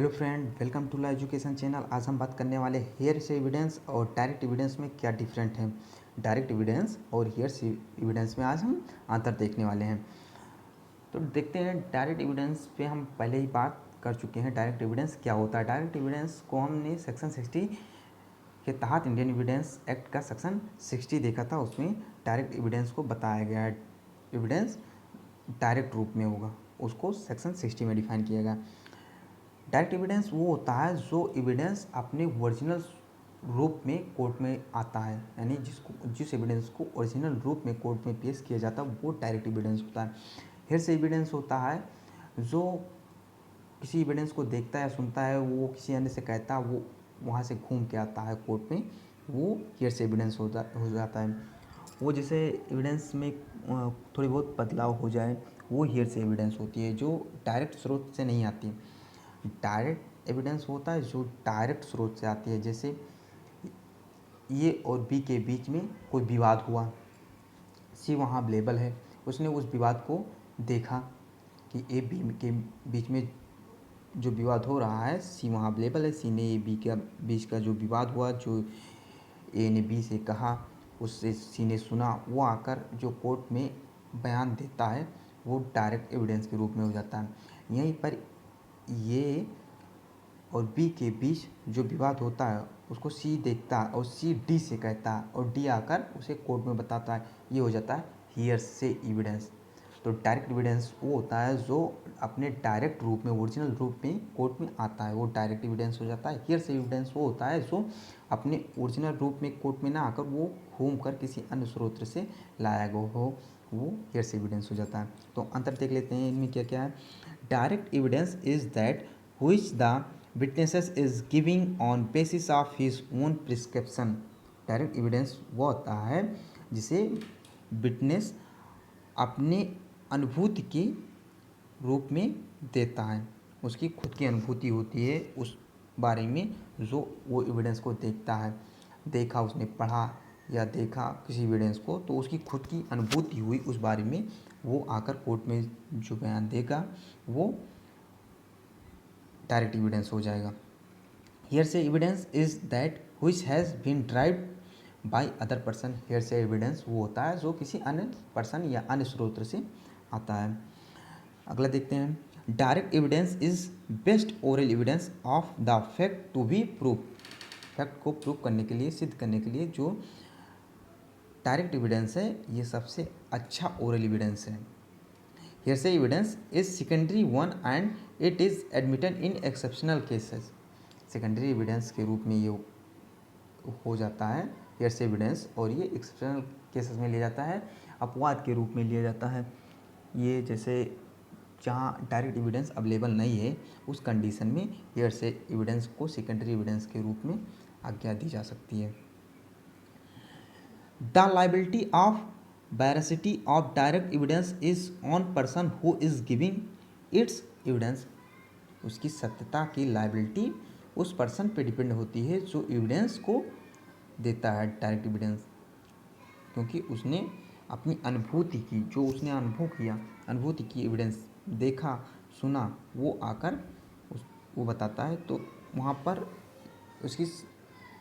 Hello friend, welcome to law education channel. आज हम बात करने वाले हेयर से एविडेंस और डायरेक्ट एविडेंस में क्या डिफरेंट है। डायरेक्ट एविडेंस और हेयर से एविडेंस में आज हम अंतर देखने वाले हैं। तो देखते हैं, डायरेक्ट एविडेंस पे हम पहले ही बात कर चुके हैं। डायरेक्ट एविडेंस क्या होता है? डायरेक्ट एविडेंस को हमने सेक्शन 60 के तहत इंडियन एविडेंस एक्ट का सेक्शन 60 देखा था। उसमें डायरेक्ट एविडेंस को बताया गया है। एविडेंस डायरेक्ट रूप में होगा, उसको सेक्शन 60 में डिफाइन किया गया। डायरेक्ट एविडेंस वो होता है जो एविडेंस अपने ओरिजिनल रूप में कोर्ट में आता है, यानी जिस एविडेंस को ओरिजिनल रूप में कोर्ट में पेश किया जाता है वो डायरेक्ट एविडेंस होता है। हेयर से एविडेंस होता है जो किसी एविडेंस को देखता है या सुनता है, वो किसी अन्य से कहता है, वो वहाँ से घूम के आता है कोर्ट में, वो हेयर से एविडेंस हो जाता है। वो जैसे एविडेंस में थोड़ी बहुत बदलाव हो जाए, वो हेयर से एविडेंस होती है, जो डायरेक्ट स्रोत से नहीं आती। डायरेक्ट एविडेंस होता है जो डायरेक्ट स्रोत से आती है। जैसे ए और बी के बीच में कोई विवाद हुआ, सी वहाँ अवेलेबल है, उसने उस विवाद को देखा कि ए बी के बीच में जो विवाद हो रहा है, सी वहाँ अवेलेबल है, सी ने ए बी के बीच का जो विवाद हुआ, जो ए ने बी से कहा, उससे सी ने सुना, वो आकर जो कोर्ट में बयान देता है, वो डायरेक्ट एविडेंस के रूप में हो जाता है। यहीं पर ये और बी के बीच जो विवाद होता है उसको सी देखता है और सी डी से कहता है और डी आकर उसे कोर्ट में बताता है, ये हो जाता है हियर से एविडेंस। तो डायरेक्ट एविडेंस वो होता है जो अपने डायरेक्ट रूप में, ओरिजिनल रूप में कोर्ट में आता है, वो डायरेक्ट एविडेंस हो जाता है। हियर से एविडेंस वो होता है जो अपने ओरिजिनल रूप में कोर्ट में ना आकर वो घूम कर किसी अन्य स्रोत से लाया गया हो, वो हियर से एविडेंस हो जाता है। तो अंतर देख लेते हैं इनमें क्या क्या है। Direct evidence is that which the witnesses is giving on basis of his own prescription। Direct evidence वो होता है जिसे विटनेस अपने अनुभूति के रूप में देता है, उसकी खुद की अनुभूति होती है उस बारे में, जो वो एविडेंस को देखता है, देखा उसने, पढ़ा या देखा किसी एविडेंस को, तो उसकी खुद की अनुभूति हुई उस बारे में, वो आकर कोर्ट में जो बयान देगा वो डायरेक्ट एविडेंस हो जाएगा। Hearsay evidence is that which has been derived by other person. Hearsay evidence वो होता है जो किसी अन्य पर्सन या अन्य स्रोत से आता है। अगला देखते हैं, direct evidence is best oral evidence of the fact to be prove. Fact को प्रूव करने के लिए, सिद्ध करने के लिए जो डायरेक्ट एविडेंस है, ये सबसे अच्छा ओरल एविडेंस है। हियर से evidence is secondary one and it is admitted in exceptional cases. Secondary evidence के रूप में ये हो जाता है हियर से एविडेंस, और ये एक्सेप्शनल केसेस में लिया जाता है, अपवाद के रूप में लिया जाता है। ये जैसे जहाँ डायरेक्ट एविडेंस अवेलेबल नहीं है, उस कंडीशन में हियर से एविडेंस को सेकेंडरी एविडेंस के रूप में आज्ञा दी जा सकती है। The liability of veracity of direct evidence is on person who is giving it's evidence. उसकी सत्यता की लाइबिलिटी उस पर्सन पे डिपेंड होती है जो एविडेंस को देता है डायरेक्ट एविडेंस, क्योंकि उसने अपनी अनुभूति की, जो उसने अनुभव किया, अनुभूति की एविडेंस, देखा सुना, वो आकर वो बताता है। तो वहाँ पर उसकी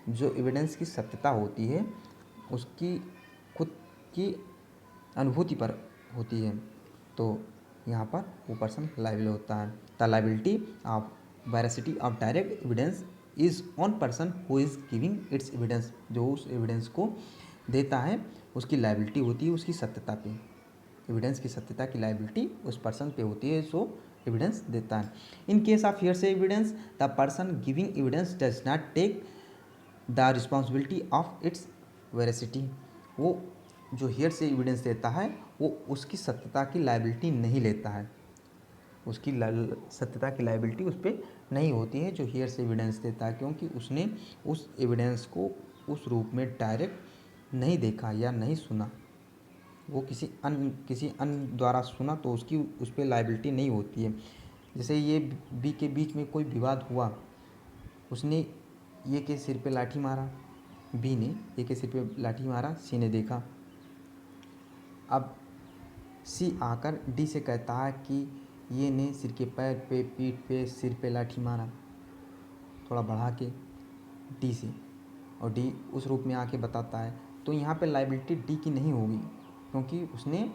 जो एविडेंस की सत्यता होती है उसकी खुद की अनुभूति पर होती है, तो यहाँ पर वो पर्सन लाइबल होता है। The liability of veracity of direct evidence is on person who is giving it's evidence. जो उस एविडेंस को देता है उसकी लाइबिलिटी होती है उसकी सत्यता पे। एविडेंस की सत्यता की लाइबिलिटी उस पर्सन पे होती है जो एविडेंस देता है। In case of hearsay evidence, the person giving evidence does not take the responsibility of its veracity. वो जो हियर से एविडेंस देता है वो उसकी सत्यता की लाइबिलिटी नहीं लेता है, उसकी सत्यता की लाइबिलिटी उस पर नहीं होती है जो हियर से एविडेंस देता है, क्योंकि उसने उस एविडेंस को उस रूप में डायरेक्ट नहीं देखा या नहीं सुना, वो किसी अन्य द्वारा सुना, तो उसकी उस पर लाइबिलिटी नहीं होती है। जैसे ये बी के बीच में कोई विवाद हुआ, उसने ये के सिर पे लाठी मारा, बी ने ए के सिर पे लाठी मारा, सी ने देखा। अब सी आकर डी से कहता है कि ये ने सिर के पैर पे, पीठ पे, सिर पे लाठी मारा। थोड़ा बढ़ा के डी से, और डी उस रूप में आके बताता है, तो यहाँ पे लाइबिलिटी डी की नहीं होगी क्योंकि उसने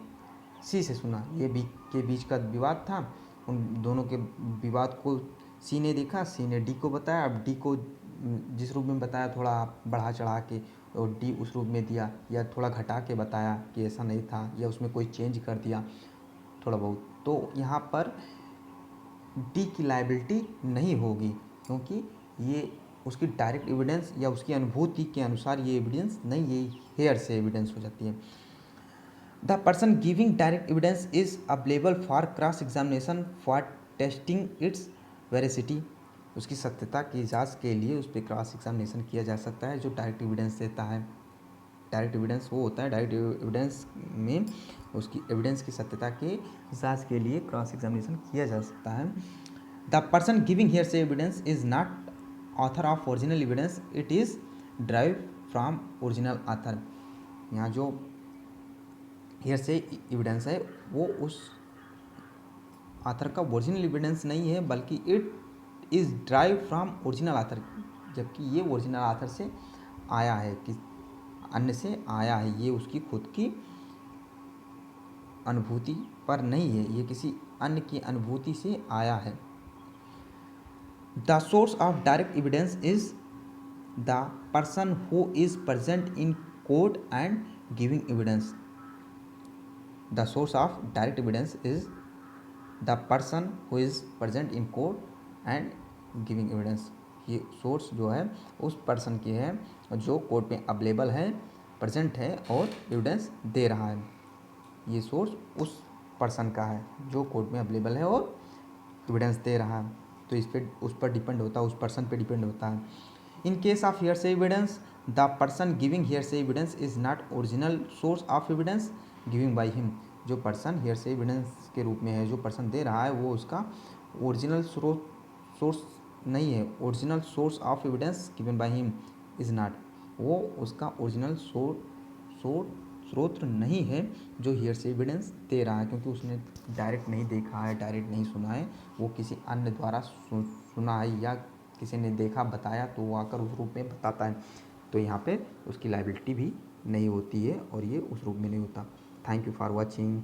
सी से सुना। ये बी के बीच का विवाद था, उन दोनों के विवाद को सी ने देखा, सी ने डी को बताया। अब डी को जिस रूप में बताया थोड़ा बढ़ा चढ़ा के, और डी उस रूप में दिया, या थोड़ा घटा के बताया कि ऐसा नहीं था, या उसमें कोई चेंज कर दिया थोड़ा बहुत, तो यहाँ पर डी की लायबिलिटी नहीं होगी क्योंकि ये उसकी डायरेक्ट एविडेंस या उसकी अनुभूति के अनुसार ये एविडेंस नहीं, ये हेयर से एविडेंस हो जाती है। The person giving direct evidence is available for cross examination for testing it's veracity. उसकी सत्यता की जांच के लिए उस पर क्रॉस एग्जामिनेशन किया जा सकता है जो डायरेक्ट एविडेंस देता है। डायरेक्ट एविडेंस वो होता है, डायरेक्ट एविडेंस में उसकी एविडेंस की सत्यता के जांच के लिए क्रॉस एग्जामिनेशन किया जा सकता है। द पर्सन गिविंग हियर से evidence is not author of original evidence, it is drive from original author. यहाँ जो हियर से एविडेंस है वो उस ऑथर का ओरिजिनल एविडेंस नहीं है, बल्कि it is drive from original author, जबकि ये ओरिजिनल ऑथर से आया है, कि अन्य से आया है, ये उसकी खुद की अनुभूति पर नहीं है, ये किसी अन्य की अनुभूति से आया है। The source of direct evidence is the person who is present in court and giving evidence. The source of direct evidence is the person who is present in court and giving evidence. ये source जो है उस person की है जो court में available है, present है और एविडेंस दे रहा है। ये सोर्स उस पर्सन का है जो कोर्ट में अवेलेबल है और एविडेंस दे रहा है, तो इस पर उस पर डिपेंड होता है, उस पर्सन पे डिपेंड होता है। In case of hearsay evidence, the person giving hearsay evidence is not original source of evidence giving by him. जो पर्सन हियरसे एविडेंस के रूप में है, जो पर्सन दे रहा है, वो उसका ओरिजिनल सोर्स नहीं है। Original source of evidence given by him is not, वो उसका ओरिजिनल स्रोत नहीं है जो हियर से एविडेंस दे रहा है, क्योंकि उसने डायरेक्ट नहीं देखा है, डायरेक्ट नहीं सुना है, वो किसी अन्य द्वारा सुना है या किसी ने देखा बताया तो वो आकर उस रूप में बताता है, तो यहाँ पे उसकी लायबिलिटी भी नहीं होती है और ये उस रूप में नहीं होता। Thank you for watching.